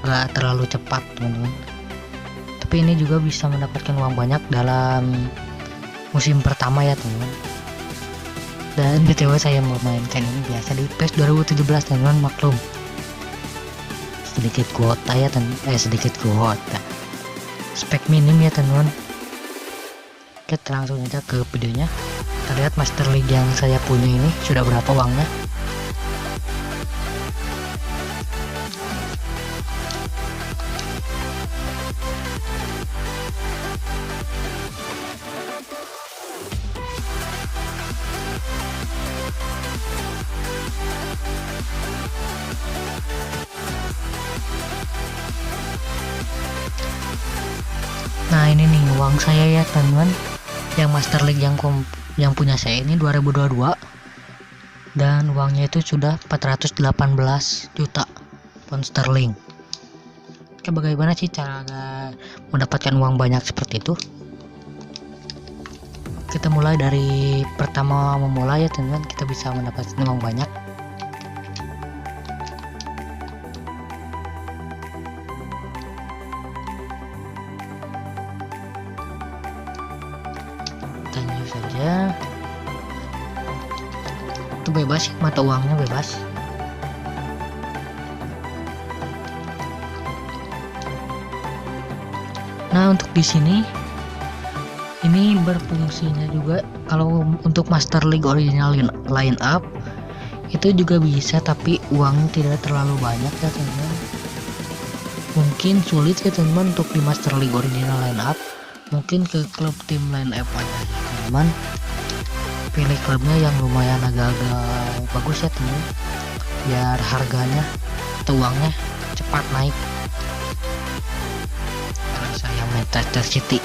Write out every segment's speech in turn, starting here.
gak terlalu cepat teman-teman. Tapi ini juga bisa mendapatkan uang banyak dalam musim pertama ya teman-teman. Dan BTW saya memainkan ini biasa di PES 2017 teman-teman, maklum sedikit kuota ya sedikit kuota, spek minim ya teman-teman. Kita langsung aja ke videonya. Kita lihat Master League yang saya punya ini sudah berapa uangnya. Nah ini nih uang saya ya teman-teman, yang Master League yang punya saya ini 2022, dan uangnya itu sudah 418 juta pound sterling. Oke, bagaimana sih cara mendapatkan uang banyak seperti itu? Kita mulai dari pertama memulai ya teman-teman, kita bisa mendapatkan uang banyak. Tanya saja, itu bebas, mata uangnya bebas. Nah untuk di sini ini berfungsinya juga kalau untuk Master League original line up itu juga bisa, tapi uangnya tidak terlalu banyak ya teman-teman. Mungkin sulit ya teman-teman untuk di Master League original line up, mungkin ke klub tim line up aja teman-teman. Pilih klubnya yang lumayan agak-agak bagus ya teman, biar harganya atau uangnya cepat naik. Karena saya Manchester City.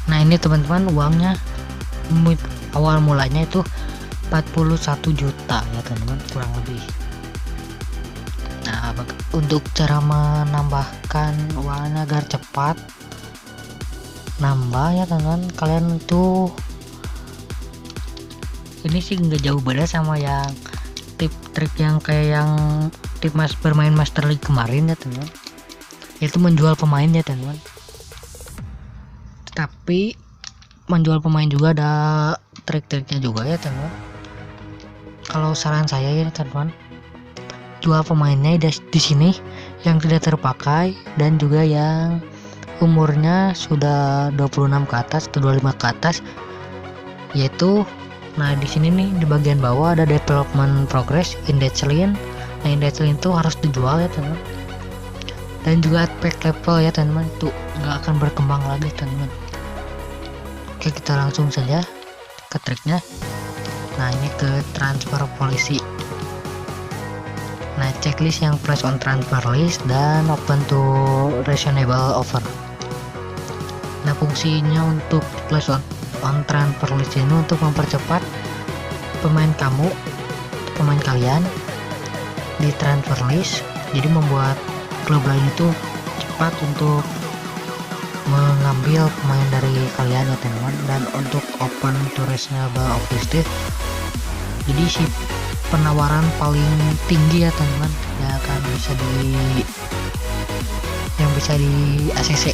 Nah ini teman-teman uangnya awal mulanya itu 41 juta ya teman-teman, kurang lebih. Nah untuk cara menambahkan uangnya agar cepat nambah ya teman-teman, kalian itu ini sih nggak jauh beda sama yang trik yang kayak yang tip bermain Master League kemarin ya teman-teman, itu menjual pemain ya teman-teman. Tapi menjual pemain juga ada trik-triknya juga ya teman-teman. Kalau saran saya ya teman-teman, jual pemainnya di sini yang tidak terpakai dan juga yang umurnya sudah 26 ke atas atau 25 ke atas, yaitu nah di sini nih di bagian bawah ada development progress Indecelin. Nah Indecelin itu harus dijual ya teman-teman, dan juga aspect level ya teman-teman, itu nggak akan berkembang lagi teman-teman. Oke, kita langsung saja ke triknya. Nah ini ke transfer polisi. Nah checklist yang place on transfer list dan open to reasonable offer. Nah fungsinya untuk place on transfer list ini untuk mempercepat pemain kalian di transfer list, jadi membuat klub lain itu cepat untuk mengambil pemain dari kalian ya teman-teman. Dan untuk open to reasonable offer, jadi si penawaran paling tinggi ya teman-teman yang bisa di ACC.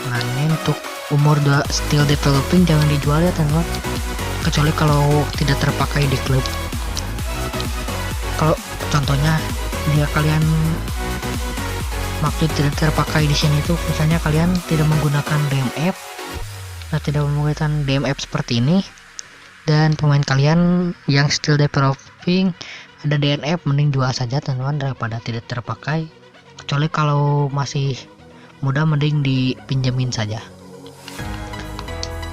Nah ini untuk umur still developing jangan dijual ya teman-teman, kecuali kalau tidak terpakai di klub. Kalau contohnya dia kalian maksud tidak terpakai di sini itu misalnya kalian tidak menggunakan DMF, nah tidak menggunakan DMF seperti ini, dan pemain kalian yang still developing ada DNF mending jual saja teman-teman daripada tidak terpakai, kecuali kalau masih muda mending dipinjemin saja.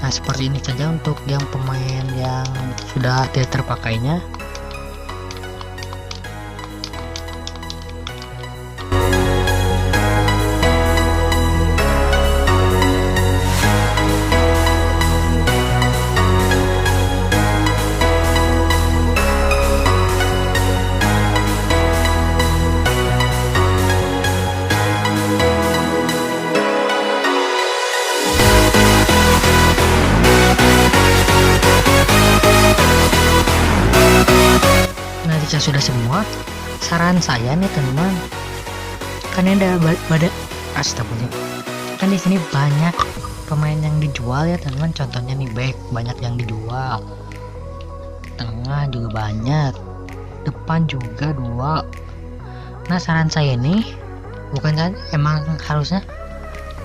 Nah seperti ini saja untuk yang pemain yang sudah tidak terpakainya. Jika sudah semua, saran saya nih teman-teman, kan ada astagfirullah, kan di sini banyak pemain yang dijual ya teman-teman. Contohnya nih back banyak yang dijual, tengah juga banyak, depan juga 2. Nah saran saya nih, bukan saja emang harusnya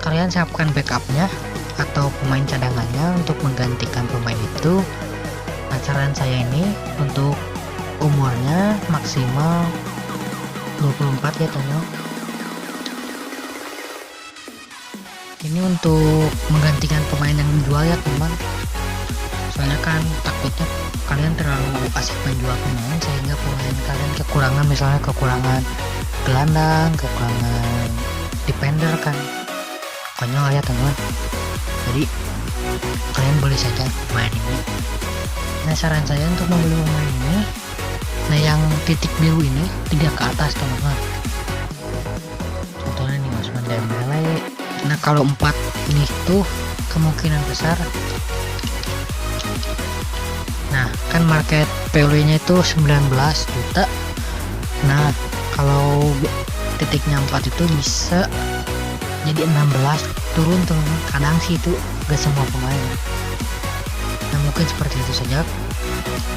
kalian siapkan backupnya atau pemain cadangannya untuk menggantikan pemain itu. Nah saran saya ini untuk umurnya maksimal 24 ya teman. Ini untuk menggantikan pemain yang dijual ya teman, soalnya kan takutnya kalian terlalu asik menjual pemain sehingga pemain kalian kekurangan, misalnya kekurangan gelandang, kekurangan defender kan, konyol ya teman. Jadi kalian beli saja pemain ini. Nah saran saya untuk membeli pemain ini, nah yang titik biru ini tidak ke atas teman-teman, contohnya nih Ousmane Dembele. Nah kalau 4 ini tuh kemungkinan besar, nah kan market value nya itu 19 juta. Nah kalau titiknya 4 itu bisa jadi 16, turun teman-teman. Kadang sih itu gak semua pemain. Nah mungkin seperti itu saja,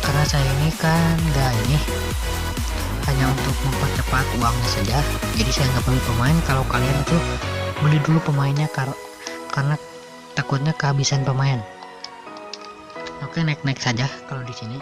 karena saya ini kan hanya untuk mempercepat uangnya saja, jadi saya nggak beli pemain. Kalau kalian itu beli dulu pemainnya karena takutnya kehabisan pemain. Oke, next saja kalau di sini.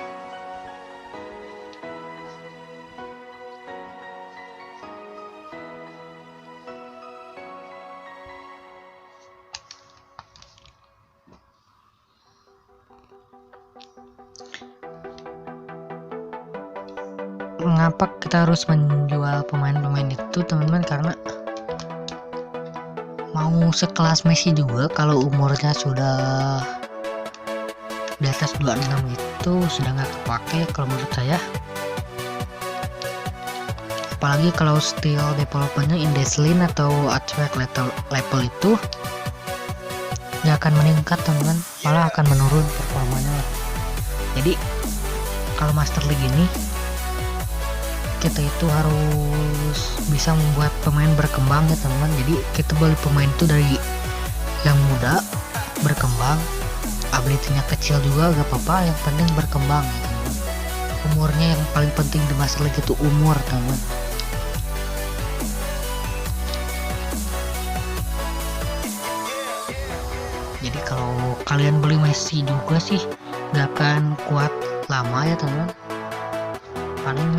Mengapa kita harus menjual pemain-pemain itu teman-teman? Karena mau sekelas Messi juga kalau umurnya sudah di atas 26 itu sudah nggak kepake kalau menurut saya. Apalagi kalau skill developmentnya Indeslin atau attack level itu nggak akan meningkat teman-teman, malah akan menurun performanya. Jadi kalau Master League ini kita itu harus bisa membuat pemain berkembang ya teman-teman. Jadi kita beli pemain itu dari yang muda berkembang, ability-nya kecil juga gak apa-apa, yang penting berkembang ya teman-teman. Umurnya yang paling penting di Master League itu umur teman-teman. Jadi kalau kalian beli Messi juga sih gak akan kuat lama ya teman-teman, paling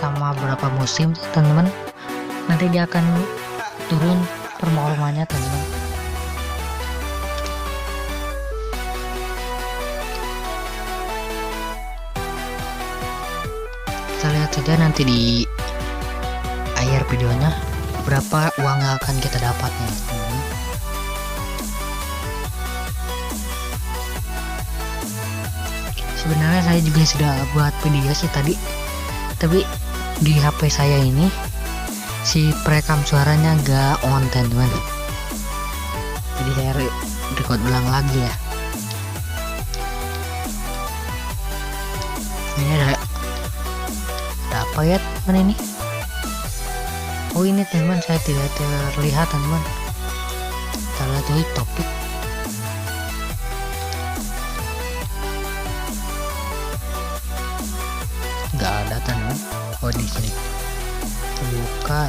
sama berapa musim teman-teman, nanti dia akan turun performanya teman-teman. Kita lihat saja nanti di akhir videonya berapa uang yang akan kita dapatnya teman-teman. Sebenarnya saya juga sudah buat video sih tadi, tapi di HP saya ini si perekam suaranya gak on teman-teman, jadi saya record ulang lagi ya. Ini ada apa ya teman ini? Oh ini teman, saya tidak terlihat teman, kita lihat dulu topik. Nggak ada teman. Oh di sini bukan.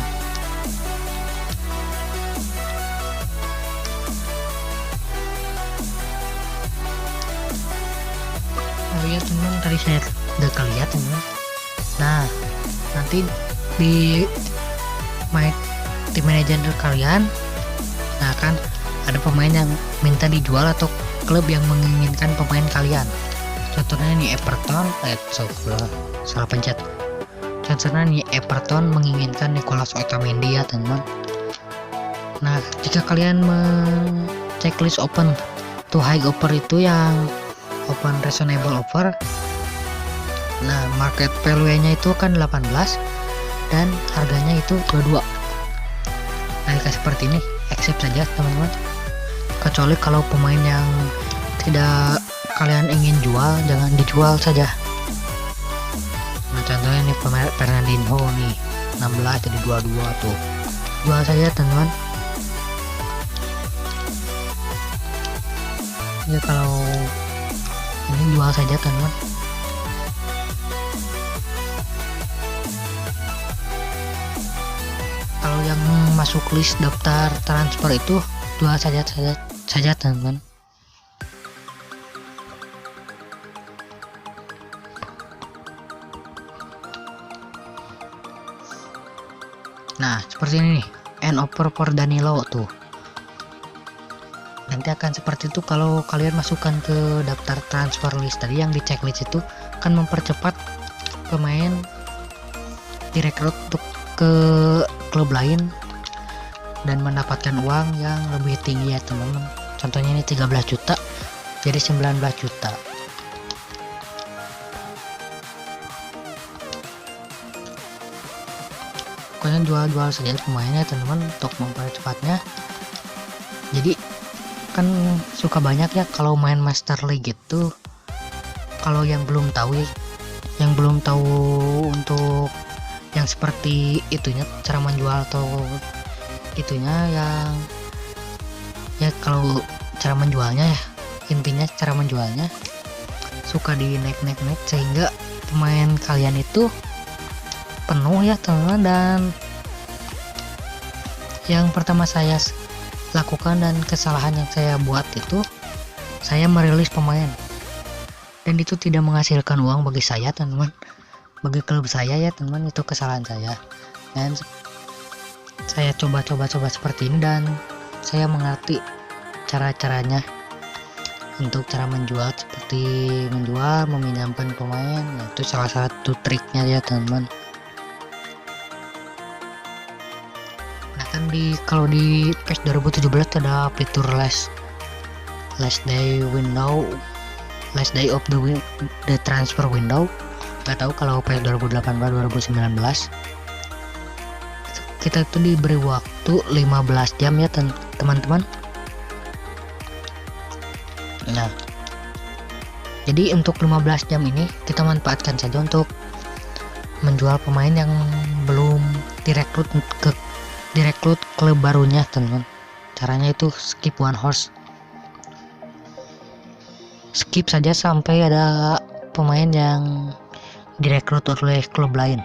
Oh iya teman, tadi saya udah kelihatan teman. Nah, nanti di tim manager kalian, nah kan ada pemain yang minta dijual atau klub yang menginginkan pemain kalian. Contohnya nih Everton, salah pencet. Contohnya nih Everton menginginkan Nicolas Otamendi ya teman. Nah, jika kalian checklist open to high offer itu yang open reasonable offer, nah market value nya itu kan 18 dan harganya itu 22. Nah jika seperti ini accept saja teman-teman, kecuali kalau pemain yang tidak kalian ingin jual jangan dijual saja. Nah contohnya nih pemain Fernandinho nih 16 jadi 22 tuh, jual saja teman-teman. Ya kalau ini jual saja teman-teman. Kalau yang masuk list daftar transfer itu jual saja teman-teman. Nah seperti ini nih, end offer for Danilo tuh. Nanti akan seperti itu kalau kalian masukkan ke daftar transfer list tadi yang di checklist itu, akan mempercepat pemain direkrut untuk ke klub lain dan mendapatkan uang yang lebih tinggi ya teman-teman. Contohnya ini 13 juta jadi 19 juta. Pokoknya jual-jual saja pemainnya teman-teman untuk mempercepatnya. Jadi kan suka banyak ya kalau main Master League itu, kalau yang belum tahu ya, yang belum tahu untuk yang seperti itunya cara menjual atau itunya yang ya, kalau cara menjualnya ya, intinya cara menjualnya suka di naik sehingga pemain kalian itu penuh ya teman-teman. Dan yang pertama saya lakukan dan kesalahan yang saya buat itu, saya merilis pemain dan itu tidak menghasilkan uang bagi saya teman-teman, bagi klub saya ya teman. Itu kesalahan saya dan saya coba seperti ini dan saya mengerti cara-caranya untuk cara menjual, seperti menjual, meminjamkan pemain. Nah, itu salah satu triknya ya teman-teman. Nah kan kalau di PES 2017 ada fitur last day window, last day of the transfer window. Gak tahu kalau PES 2018 2019 kita itu diberi waktu 15 jam ya teman-teman. Nah jadi untuk 15 jam ini kita manfaatkan saja untuk menjual pemain yang belum direkrut klub barunya teman-teman. Caranya itu skip one horse, skip saja sampai ada pemain yang direkrut oleh klub lain.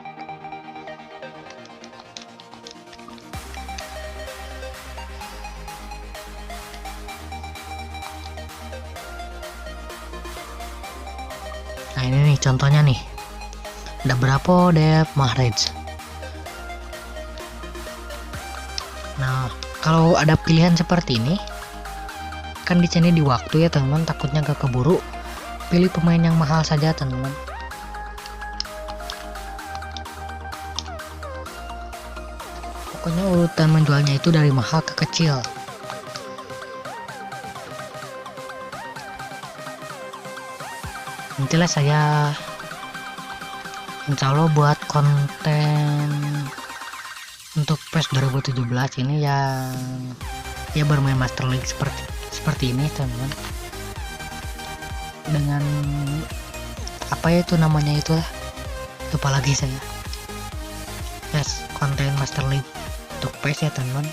Nah ini nih contohnya nih, ada berapa Dev Mahrez. Nah kalau ada pilihan seperti ini kan di sini di waktu ya teman-teman, takutnya gak keburu, pilih pemain yang mahal saja teman-teman. Pokoknya urutan menjualnya itu dari mahal ke kecil. Nantilah saya insya Allah buat konten untuk PES 2017 ini yang ya bermain Master League seperti ini teman-teman, dengan apa ya itu namanya itu lah, lupa lagi saya. Yes, konten Master League untuk PES ya teman-teman.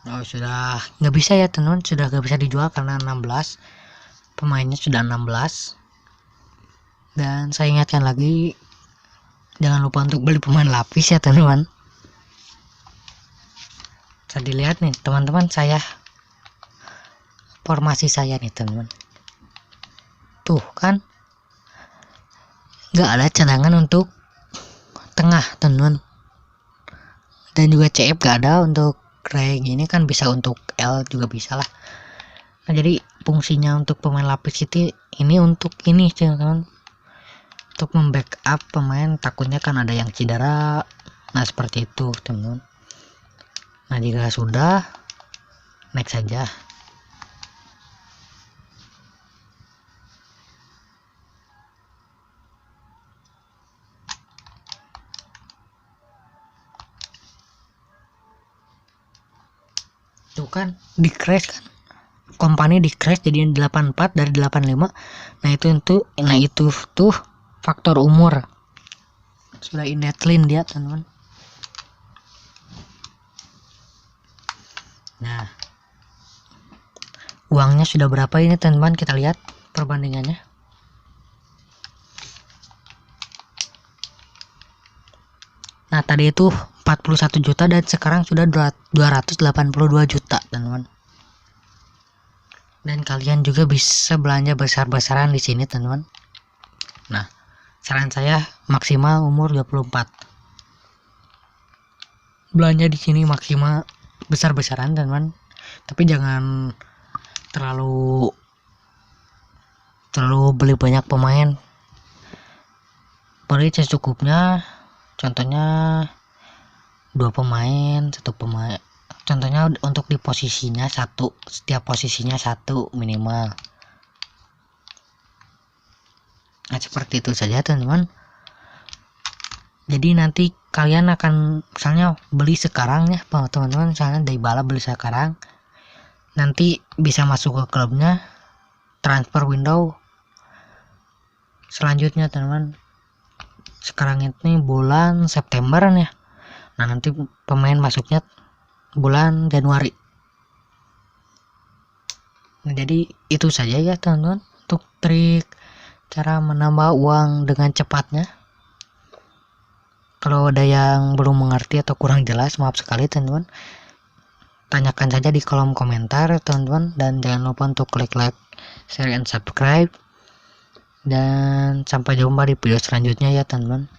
Oh, sudah nggak bisa ya teman-teman, sudah nggak bisa dijual karena 16 pemainnya sudah 16. Dan saya ingatkan lagi, jangan lupa untuk beli pemain lapis ya teman-teman. Bisa dilihat nih teman-teman, saya formasi saya nih teman-teman, tuh kan nggak ada cadangan untuk tengah teman-teman, dan juga CF gak ada untuk kayak gini kan, bisa untuk L juga bisa lah. Nah jadi fungsinya untuk pemain lapis itu ini untuk ini teman-teman, untuk membackup pemain, takutnya kan ada yang cedera. Nah seperti itu teman-teman. Nah jika sudah, next saja. Tuh kan di crash kan, company di crash jadi 84 dari 85. Nah itu tuh faktor umur, sudah inetlin dia teman-teman. Nah uangnya sudah berapa ini teman-teman, kita lihat perbandingannya. Nah tadi itu 41 juta dan sekarang sudah 282 juta teman-teman. Dan kalian juga bisa belanja besar-besaran di sini teman-teman. Nah saran saya maksimal umur 24. Belanja di sini maksimal besar-besaran teman-teman, tapi jangan terlalu beli banyak pemain, beli secukupnya. Contohnya 2 pemain, 1 pemain, contohnya untuk di posisinya satu, setiap posisinya 1 minimal. Nah seperti itu saja teman-teman. Jadi nanti kalian akan misalnya beli sekarang ya teman-teman, misalnya Dybala beli sekarang, nanti bisa masuk ke klubnya transfer window selanjutnya teman-teman. Sekarang ini bulan September ya. Nah nanti pemain masuknya bulan Januari. Nah, jadi itu saja ya teman-teman untuk trik cara menambah uang dengan cepatnya. Kalau ada yang belum mengerti atau kurang jelas, maaf sekali teman-teman, tanyakan saja di kolom komentar teman-teman. Dan jangan lupa untuk klik like, share, and subscribe. Dan sampai jumpa di video selanjutnya ya teman-teman.